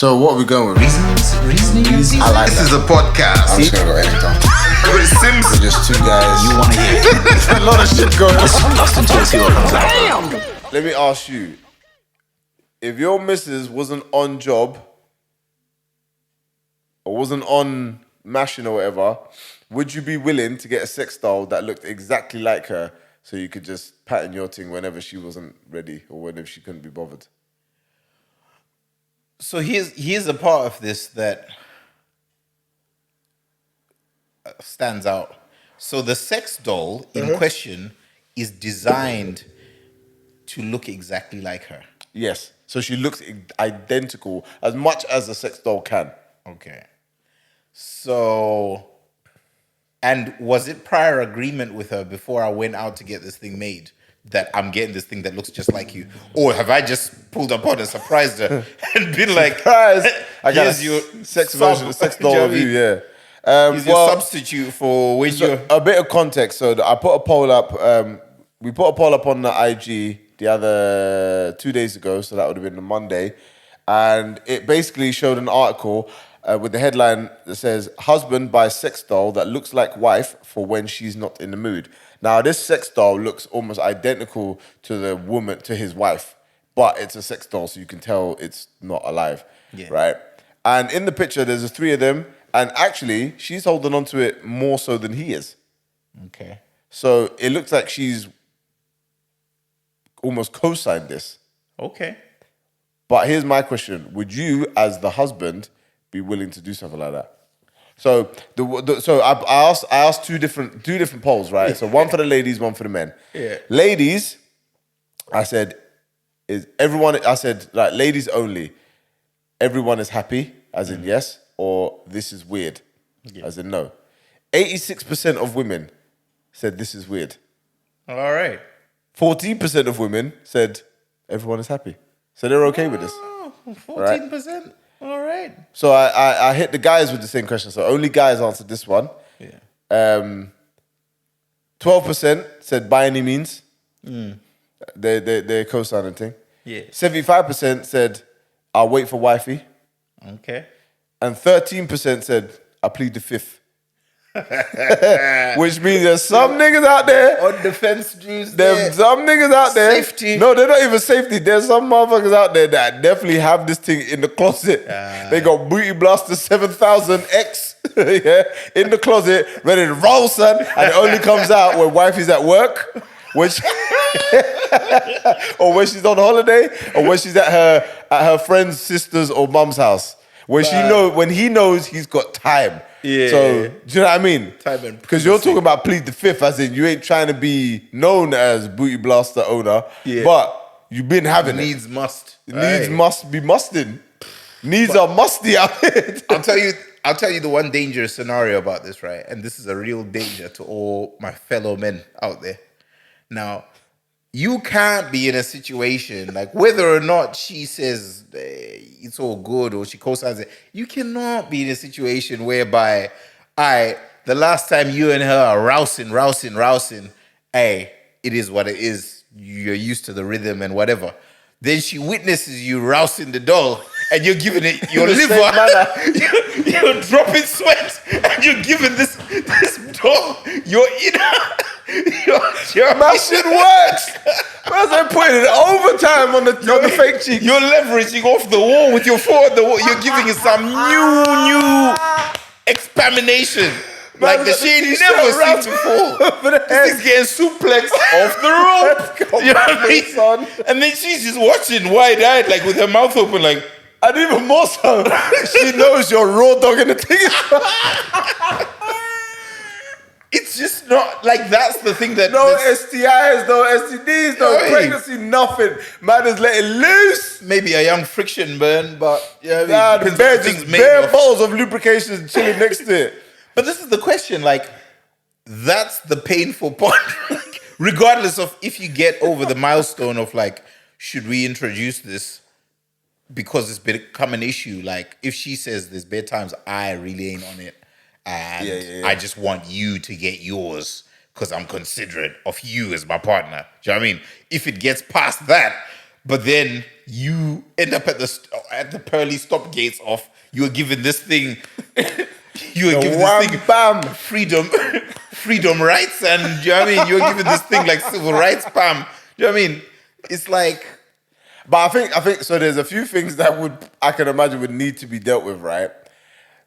So what are we going with? Rzning? I like This that. is a podcast. I'm just gonna go anytime. With Simz. We're just two guys. You want to hear it. There's a lot of shit going on. Listen to it, see what comes out. Let me ask you, if your missus wasn't on job or wasn't on mashing or whatever, would you be willing to get a sex doll that looked exactly like her so you could just pattern your thing whenever she wasn't ready or whenever she couldn't be bothered? So here's a part of this that stands out. So the sex doll in question is designed to look exactly like her. Yes. So she looks identical as much as a sex doll can. Okay. So, and was it prior agreement with her before I went out to get this thing made that I'm getting this thing that looks just like you? Or have I just pulled up on and surprised her and been like, Surprise! I got here's a your sex version, a sex doll of you, yeah. Here's your substitute for when So, you're... a bit of context. So I put a poll up. We put a poll up on the IG the other 2 days ago. So that would have been the Monday, and it basically showed an article with the headline that says "Husband buys sex doll that looks like wife for when she's not in the mood." Now this sex doll looks almost identical to the woman, to his wife, but it's a sex doll, so you can tell it's not alive, right? And in the picture, there's the three of them. And actually, she's holding on to it more so than he is. Okay. So it looks like she's almost co-signed this. Okay. But here's my question. Would you, as the husband, be willing to do something like that? So I asked two different polls, right? So one for the ladies, one for the men. Yeah. Ladies, I said, like, ladies only. Everyone is happy, as in yes. Or this is weird, as in no. 86% of women said this is weird. All right. 14% of women said everyone is happy. So they're okay with this. 14%. All right. So I hit the guys with the same question. So only guys answered this one. Yeah. 12% said by any means. They're co-signing thing. Yeah. 75% said I'll wait for wifey. Okay. And 13% said, I plead the fifth. Which means there's some niggas out there. On defense dudes There's some niggas out there. Safety. No, they're not even safety. There's some motherfuckers out there that definitely have this thing in the closet. They got Booty Blaster 7000X in the closet, ready to roll, son. And it only comes out when wifey's at work. Which or when she's on holiday, or when she's at her friend's sister's or mum's house. When he knows he's got time. Yeah. So do you know what I mean? Time and because you're talking about plead the fifth, as in you ain't trying to be known as Booty Blaster owner, but you've been having Needs must. Needs must be musting. Needs are musty out here. I'll tell you the one dangerous scenario about this, right? And this is a real danger to all my fellow men out there. Now, you can't be in a situation like whether or not she says it's all good or she co-signs it. You cannot be in a situation whereby, the last time you and her are rousing, hey, it is what it is. You're used to the rhythm and whatever. Then she witnesses you rousing the doll and you're giving it your liver. You're dropping sweat and you're giving this doll your inner. That shit works. Where's I putting it overtime on the fake cheek? You're leveraging off the wall with your foot. You're giving it some new examination. Like the shit never seemed to fall. This is getting suplexed off the rope. You know what I mean? Son. And then she's just watching wide-eyed, like with her mouth open, like. And even more so, she knows you're raw dogging the thing. It's just not like that's the thing that no STIs, no STDs, no pregnancy, nothing. Man is letting loose. Maybe a young friction burn, but bare balls of lubrication chilling next to it. But this is the question, like, that's the painful part. Regardless of if you get over the milestone of like, should we introduce this? Because it's become an issue. Like, if she says there's bedtimes, I really ain't on it. And I just want you to get yours because I'm considerate of you as my partner. Do you know what I mean? If it gets past that, But then you end up at the pearly stop gates of you are given this thing. You are given this thing, bam, freedom rights, and do you know what I mean? You're given this thing like civil rights, bam. Do you know what I mean? It's like, but I think so. There's a few things that I can imagine would need to be dealt with, right?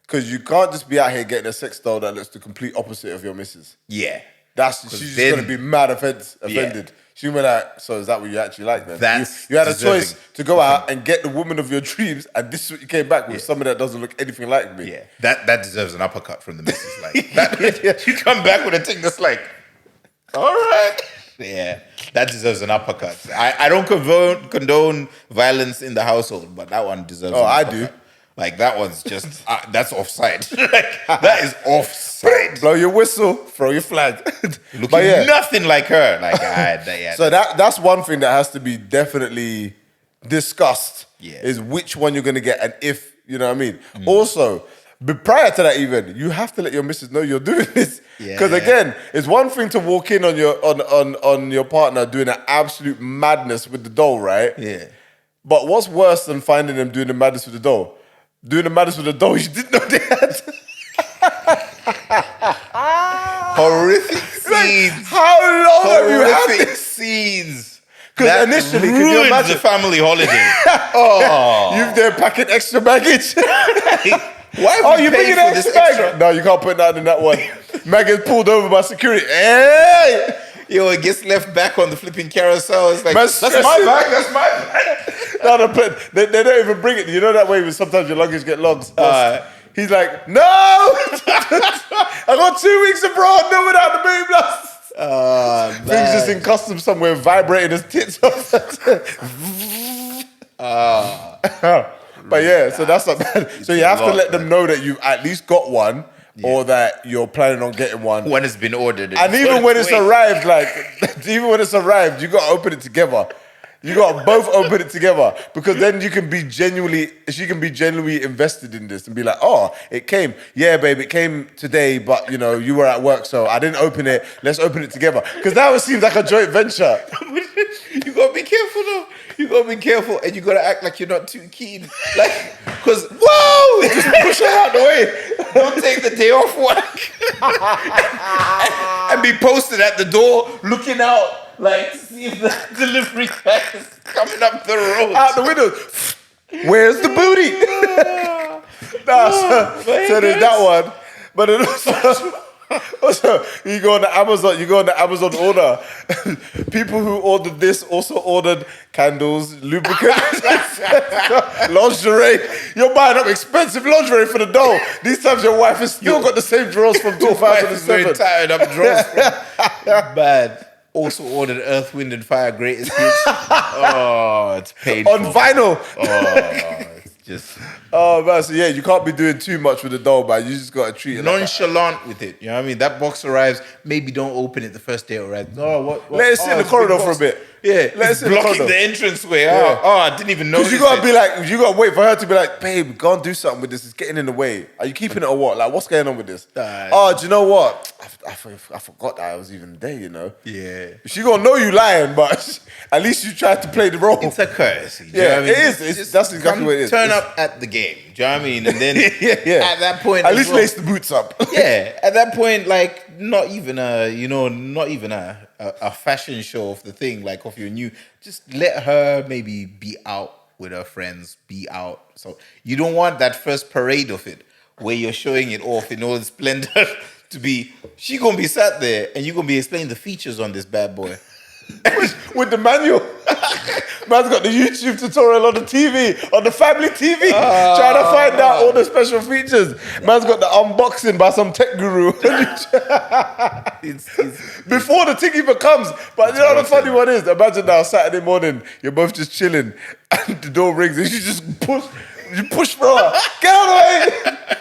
Because you can't just be out here getting a sex doll that looks the complete opposite of your missus. yeah, She's just gonna be mad offended. She's gonna be like, so is that what you actually like then? You had a choice to go out and get the woman of your dreams, and this is what you came back with, someone that doesn't look anything like me. yeah. That deserves an uppercut from the missus. Like that, you come back with a thing that's like, all right. Yeah, that deserves an uppercut. I don't condone violence in the household, but that one deserves. Oh, an I uppercut. do. Like that one's just that's offside. Like that is offside. Blow your whistle, throw your flag. Looking nothing like her. Like yeah. So that's one thing that has to be definitely discussed. Yeah. Is which one you're gonna get, and if you know what I mean. Also, but prior to that, even you have to let your missus know you're doing this. Because again, it's one thing to walk in on your partner doing an absolute madness with the doll, right? Yeah. But what's worse than finding them doing the madness with the doll? Doing the madness with the doll you didn't know they had. Horrific scenes. How long have you had Horrific this? scenes. Because initially, can you Ruined imagine? the family holiday. Oh, You've there packing extra baggage. why? Oh, you're bringing extra bag? No, you can't put that in that one. Megan's pulled over by security. Hey! Yo, it gets left back on the flipping carousel. It's like, That's my bag. That's my bag. No, they don't even bring it. You know that way when sometimes your luggage get lost? He's like, no! I got 2 weeks abroad, no without the baby blast. Things just in customs somewhere vibrating his tits off. But yeah, so that's not bad. So you have to let them know that you've at least got one, or that you're planning on getting one. When it's been ordered. And even when it's arrived, you got to open it together. You got to both open it together, because then she can be genuinely invested in this and be like, oh, it came. Yeah, babe, it came today, but you know, you were at work, so I didn't open it. Let's open it together. Because now it seems like a joint venture. You got to be careful though. You got to be careful, and you got to act like you're not too keen. Like, because, whoa! Just push her out the way. Don't take the day off work. and be posted at the door, looking out. Like, to see if the delivery guy is coming up the road. Out the window. Where's the booty? So there's that one. But then also, you go on the Amazon order. People who ordered this also ordered candles, lubricant, lingerie. You're buying up expensive lingerie for the doll. These times your wife has still got the same drawers from 2007. Tired up drawers. Bad. Also ordered Earth, Wind and Fire Greatest Hits. Oh, it's painful. On vinyl. Oh, it's just Oh man, so yeah, you can't be doing too much with the doll, man. You just gotta treat it nonchalant with it. You know what I mean? That box arrives. Maybe don't open it the first day it arrives. No, what? Let it sit in the corridor for a bit. Yeah, Let it it's sit in the blocking corridor. the entranceway. Yeah. Oh, I didn't even know. Because you gotta be like, you gotta wait for her to be like, babe, go and do something with this. It's getting in the way. Are you keeping it or what? Like, what's going on with this? Oh, do you know what? I forgot that I was even there. You know. Yeah. She gonna know you lying, but at least you tried to play the role. It's a courtesy. Do you Yeah, know what I mean? it is. That's exactly what it is. Turn up at the game. Do you know what I mean? And then yeah. at that point, At as least well- lace the boots up. Yeah, at that point, like not even a fashion show of the thing, like of your new. Just let her maybe be out with her friends, be out. So you don't want that first parade of it where you're showing it off in all its splendor to be. She gonna be sat there and you gonna be explaining the features on this bad boy. With the manual. Man's got the YouTube tutorial on the TV, on the family TV, trying to find out all the special features. Man's got the unboxing by some tech guru. Before the thing even comes. But you know what the funny one is? Imagine now, Saturday morning, you're both just chilling, and the door rings, and you just push for her. Get out of the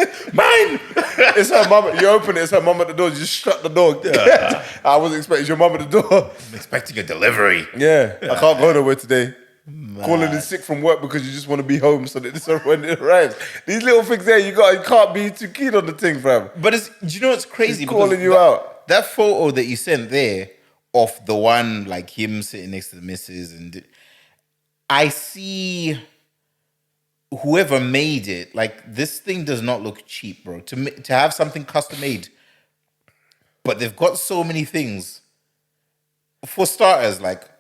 way! Mine! It's her mum. You open it, it's her mum at the door. You just shut the door. I wasn't expecting your mum at the door. I'm expecting a delivery. Yeah, I can't go nowhere today. Calling in sick from work because you just want to be home so that this is when it arrives. These little things there, you can't be too keen on the thing, fam. But do you know what's crazy? He's calling you out. That photo that you sent there of the one like him sitting next to the missus, and I see whoever made it, like this thing does not look cheap, bro. To have something custom made, but they've got so many things. For starters, like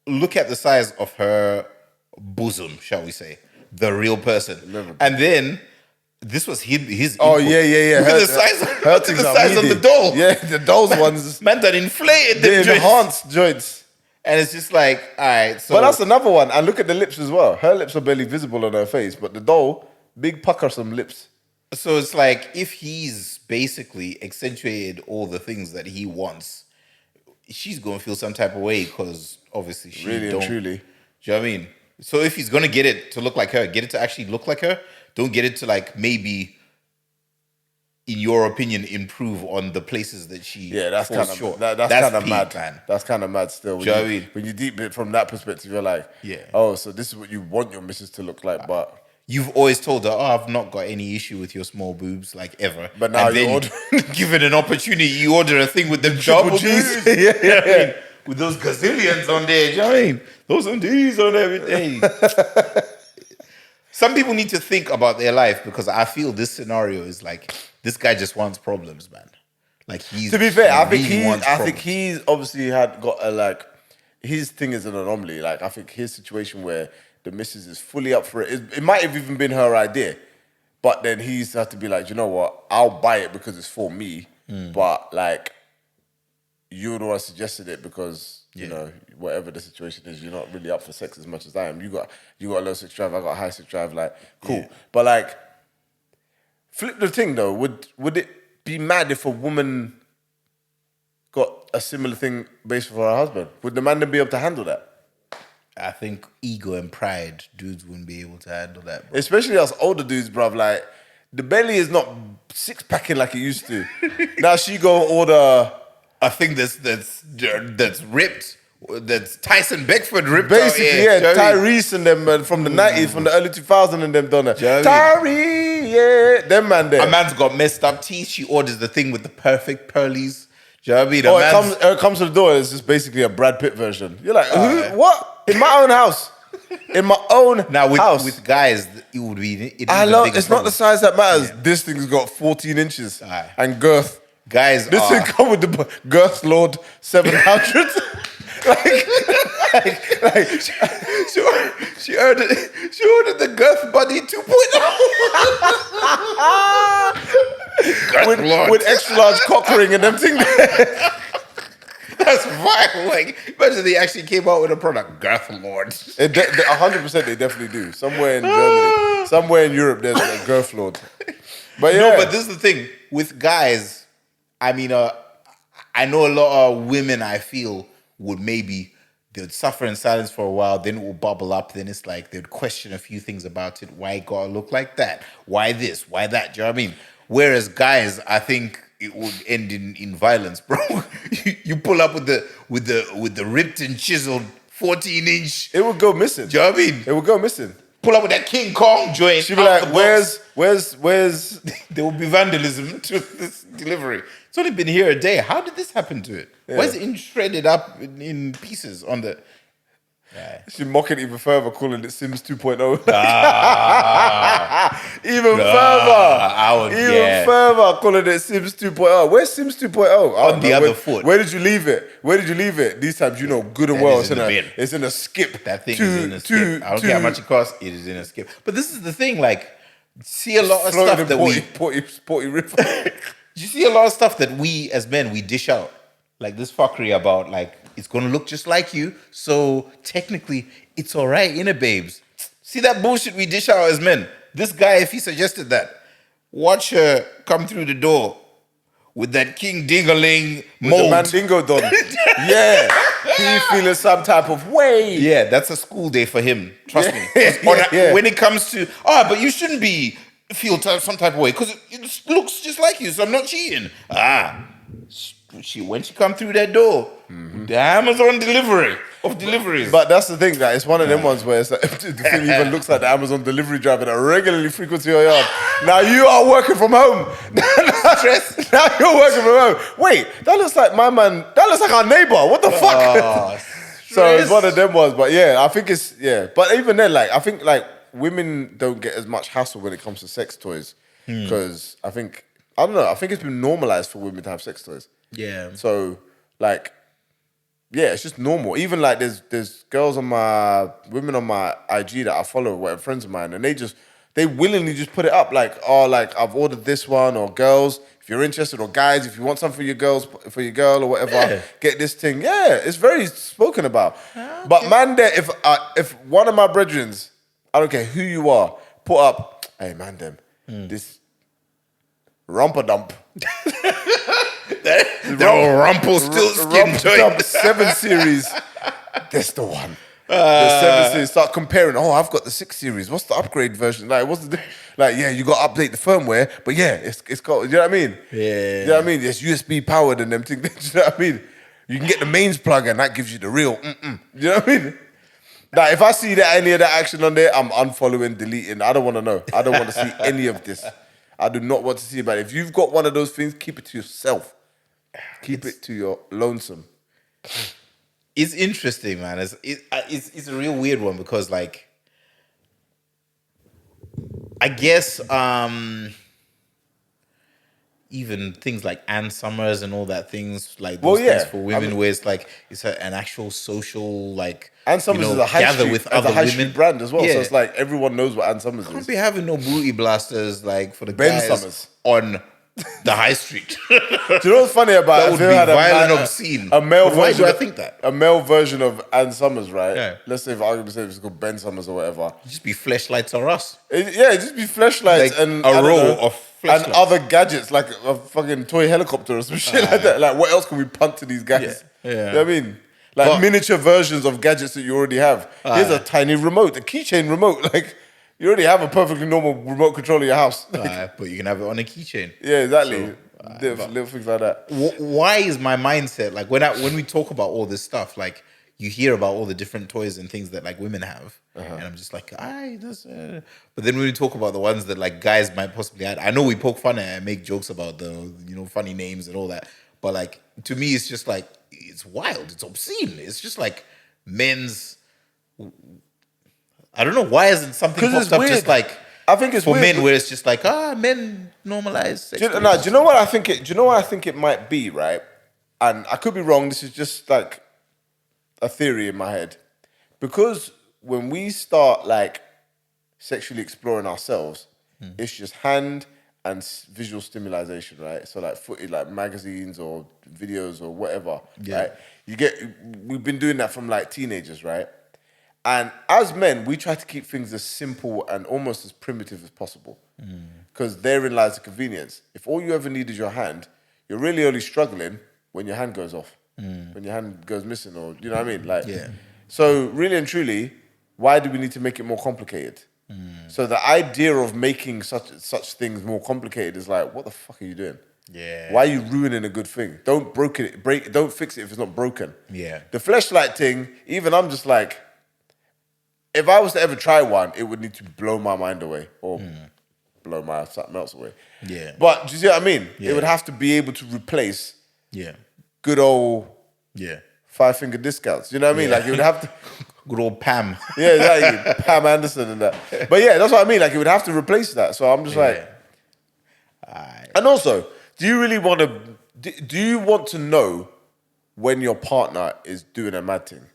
look at the size of her bosom, shall we say, the real person, and then this was his. Oh input. yeah. Look at the size. Look at the size of the doll. Yeah, the dolls ones. Man, that inflated The the joints. enhanced joints. And it's just like, all right. So But that's another one. And look at the lips as well. Her lips are barely visible on her face, but the doll, big puckersome lips. So it's like if he's basically accentuated all the things that he wants, she's gonna feel some type of way because obviously she Really and don't. truly. Do you know what I mean? So if he's gonna get it to look like her, get it to actually look like her. Don't get it to like maybe, in your opinion, improve on the places that she. Yeah, that's falls kind short. of that's kind of peak, mad, man. That's kind of mad still. When Do you know what I mean? When you deep it from that perspective, you're like, Yeah. oh, so this is what you want your missus to look like, but You've always told her, "Oh, I've not got any issue with your small boobs, like ever." But now and you then, order- given an opportunity, you order a thing with them double G's. D's. Yeah, You know what I mean? With those gazillions on there. Do you know what I mean? Those some D's on everything. Some people need to think about their life because I feel this scenario is like this guy just wants problems, man. Like he's to be fair, I really think wants problems. he's obviously had got a like his thing is an anomaly. Like I think his situation where the missus is fully up for it. It might have even been her idea, but then he's had to be like, you know what? I'll buy it because it's for me, but like you're the one who suggested it because you know whatever the situation is, you're not really up for sex as much as I am. You got a low sex drive, I got a high sex drive. Like cool, but like flip the thing though. Would it be mad if a woman got a similar thing based for her husband? Would the man then be able to handle that? I think ego and pride, dudes wouldn't be able to handle that. Bro. Especially us older dudes, bruv. Like the belly is not six packing like it used to. Now she go order A thing that's ripped, that's Tyson Beckford ripped basically out here. Tyrese and them from the 90s, from the early 2000s and them done it. Joey. Tyrese, yeah, them man there. A man's got messed up teeth. She orders the thing with the perfect pearlies. Do you know what I mean? It comes to the door. It's just basically a Brad Pitt version. You're like, who? What? In my own house. In my own Now house. with guys, it would be. I love. It's not the size that matters. This thing's got 14 inches Aye. and girth. guys. This thing come with the Girth Lord 700. She ordered the Girth Buddy 2.0 with extra large cock ring and them thing. That's vile. Like, imagine they actually came out with a product, Girth Lord. 100% they definitely do. Somewhere in Germany, somewhere in Europe, there's a Girth Lord. But yeah, No, but this is the thing with guys. I mean, I know a lot of women. I feel would maybe they'd suffer in silence for a while, then it will bubble up. Then it's like they'd question a few things about it. Why it gotta look like that? Why this? Why that? Do you know what I mean? Whereas guys, I think it would end in violence, bro. you pull up with the ripped and chiseled 14-inch. it would go missing. Do you know what I mean? It would go missing. Pull up with that King Kong joint. She'd be out like, the box. where's There will be vandalism to this delivery. It's only been here a day. How did this happen to it? Why is it shredded up in pieces on the... She mock it even further, calling it Simz 2.0. Even further, calling it Simz 2.0. Where's Simz 2.0? On the other foot. Where did you leave it? These times, you know good and That well is in the bin. it's in a skip. That thing is in a skip. I don't care how much it costs. It is in a skip. But this is the thing, like, see a lot of stuff that we... Porty River. You see a lot of stuff that we, as men, we dish out. Like this fuckery about, like, it's going to look just like you. So, technically, it's all right, innit, babes? See that bullshit we dish out as men? This guy, if he suggested that, watch her come through the door with that King Dingaling mold. The Mandingo done. Yeah. He feeling some type of way. Yeah, that's a school day for him. Trust me. Yeah. When it comes to, but you shouldn't feel some type of way because it looks just like you, so I'm not cheating. When she come through that door, the Amazon deliveries. But that's the thing, that it's one of them ones where it's like, the thing even looks like the Amazon delivery driver that regularly frequents your yard. Now you are working from home. Stress. Now you're working from home. Wait, that looks like my man. That looks like our neighbor. What the fuck? So it's one of them ones. But yeah, I think it's But even then, like I think like women don't get as much hassle when it comes to sex toys because I don't know. I think it's been normalized for women to have sex toys. Yeah. So like. Yeah, it's just normal. Even like there's women on my IG that I follow, whatever, friends of mine, and they willingly just put it up like, oh, like I've ordered this one, or girls, if you're interested, or guys, if you want something for your girl or whatever, get this thing. Yeah, it's very spoken about. Okay. But man, if one of my brethrens, I don't care who you are, put up, hey man, this rumper dump. They're all Rumpelstiltskin joints. 7 series. That's the one. The 7 series. Start comparing. Oh, I've got the 6 series. What's the upgrade version? Like, you got to update the firmware, but yeah, it's got. You know what I mean? Yeah. You know what I mean? It's USB powered and them things. You know what I mean? You can get the mains plug and that gives you the real. You know what I mean? Like, if I see any of that action on there, I'm unfollowing, deleting. I don't want to know. I don't want to see any of this. I do not want to see about it. If you've got one of those things, keep it to yourself. Keep it to your lonesome. It's interesting, man. It's a real weird one because, like, I guess even things like Ann Summers and all that things like those things for women, where it's like it's an actual social like. Ann Summers is a high street brand as well, so it's like everyone knows what Ann Summers is. Can't be having no booty blasters like for the Ben guys Summers on the high street. Do you know what's funny about that? Would be violent, obscene. A male Why version. do I think that? A male version of Ann Summers, right? Yeah. Let's say, for argument's sake, it's called Ben Summers or whatever. Just be fleshlights or us. It'd just be fleshlights Like and a row of fleshlights and other gadgets, like a fucking toy helicopter or some shit like that. Like, what else can we punt to these guys? Yeah. You know what I mean? Like miniature versions of gadgets that you already have. Here's a tiny remote, a keychain remote. Like, you already have a perfectly normal remote control in your house. But you can have it on a keychain. Yeah, exactly. Little things like that. Why is my mindset like when we talk about all this stuff, like you hear about all the different toys and things that like women have, and I'm just like, but then when we talk about the ones that like guys might possibly add, I know we poke fun at and make jokes about the funny names and all that, but like to me it's just like it's wild, it's obscene, it's just like men's. I don't know why isn't something popped up just like. I think it's for weird, men where it's just like men normalize sex. Do you know what I think? Do you know what I think it might be? Right, and I could be wrong. This is just like a theory in my head, because when we start like sexually exploring ourselves, it's just hand and visual stimulation, right? So like footage, like magazines or videos or whatever, right? We've been doing that from like teenagers, right? And as men, we try to keep things as simple and almost as primitive as possible. Because therein lies the convenience. If all you ever need is your hand, you're really only struggling when your hand goes off, when your hand goes missing, or you know what I mean? Like, so really and truly, why do we need to make it more complicated? So the idea of making such things more complicated is like, what the fuck are you doing? Yeah. Why are you ruining a good thing? Don't fix it if it's not broken. Yeah. The fleshlight thing, even I'm just like, if I was to ever try one, it would need to blow my mind away or blow my something else away. Yeah. But do you see what I mean? Yeah. It would have to be able to replace good old 5-finger discounts. You know what I mean? Like it would have to. Good old Pam. Yeah, exactly. Pam Anderson and that. But yeah, that's what I mean. Like it would have to replace that. So I'm just like. And also, do you really want to? Do you want to know when your partner is doing a mad thing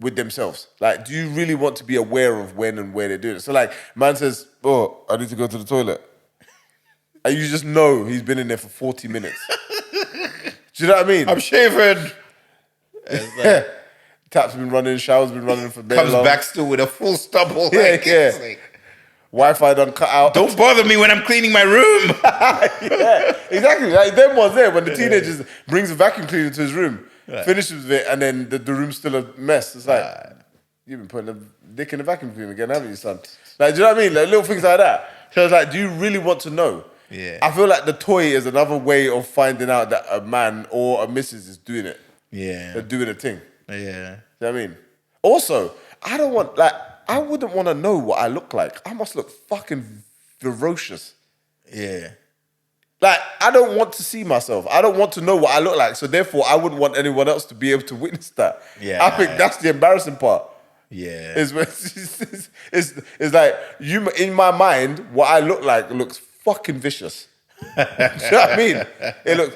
with themselves? Like, do you really want to be aware of when and where they're doing it? So, like, man says, "Oh, I need to go to the toilet," and you just know he's been in there for 40 minutes. Do you know what I mean? I'm shaving. Yeah. Tap's been running, shower's been running for Comes back still with a full stubble. Wi-Fi done cut out. Don't bother me when I'm cleaning my room. Yeah, exactly. Like them ones there when the teenagers brings a vacuum cleaner to his room, finishes with it, and then the room's still a mess. It's like you've been putting a dick in the vacuum cleaner again, haven't you, son? Like, do you know what I mean? Like little things like that. So it's like, do you really want to know? Yeah. I feel like the toy is another way of finding out that a man or a missus is doing it. Yeah. They're doing a thing. Yeah. You know what I mean? Also, I wouldn't want to know what I look like. I must look fucking ferocious. Yeah. Like, I don't want to see myself. I don't want to know what I look like. So therefore, I wouldn't want anyone else to be able to witness that. Yeah. I think that's the embarrassing part. Yeah. It's like you in my mind, what I look like looks fucking vicious. Do you know what I mean? It looks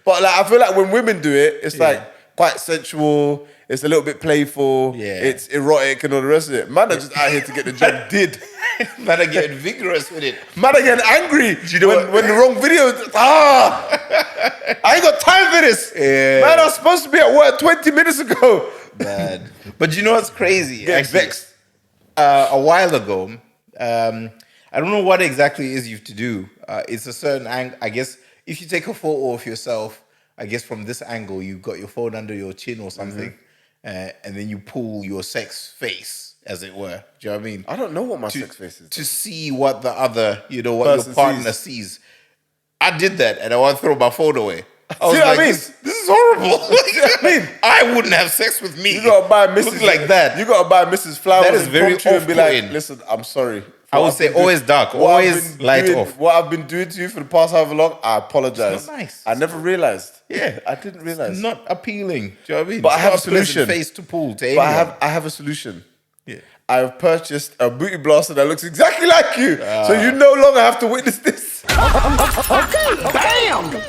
but like I feel like when women do it, it's like quite sensual. It's a little bit playful. Yeah. It's erotic and all the rest of it. Man are just out here to get the job did. Man are getting vigorous with it. Man are getting angry. Do you know when the wrong video? I ain't got time for this. Yeah. Man, I was supposed to be at work 20 minutes ago. Bad. But you know what's crazy? Get Actually, vexed. A while ago, I don't know what exactly it is you have to do. It's a certain angle. I guess if you take a photo of yourself, I guess from this angle, you've got your phone under your chin or something, and then you pull your sex face, as it were. Do you know what I mean? I don't know what my sex face is. To see what the other, what Person your partner sees. I did that, and I want to throw my phone away. I was See what I like, mean? this is horrible. I wouldn't have sex with me. You gotta buy Mrs. Look like that. You gotta buy Mrs. Flowers. That is and very come to you and be like, off-putting. listen, I'm sorry. I would say always dark, always light off. What I've been doing to you for the past however long, I apologize. It's not nice. I never realized. Yeah. I didn't realize. Not appealing. Do you know what I mean? But I It's have not a solution. pleasant face to pull to But anyone. I have a solution. Yeah. I've purchased a booty blaster that looks exactly like you. So you no longer have to witness this. Bam!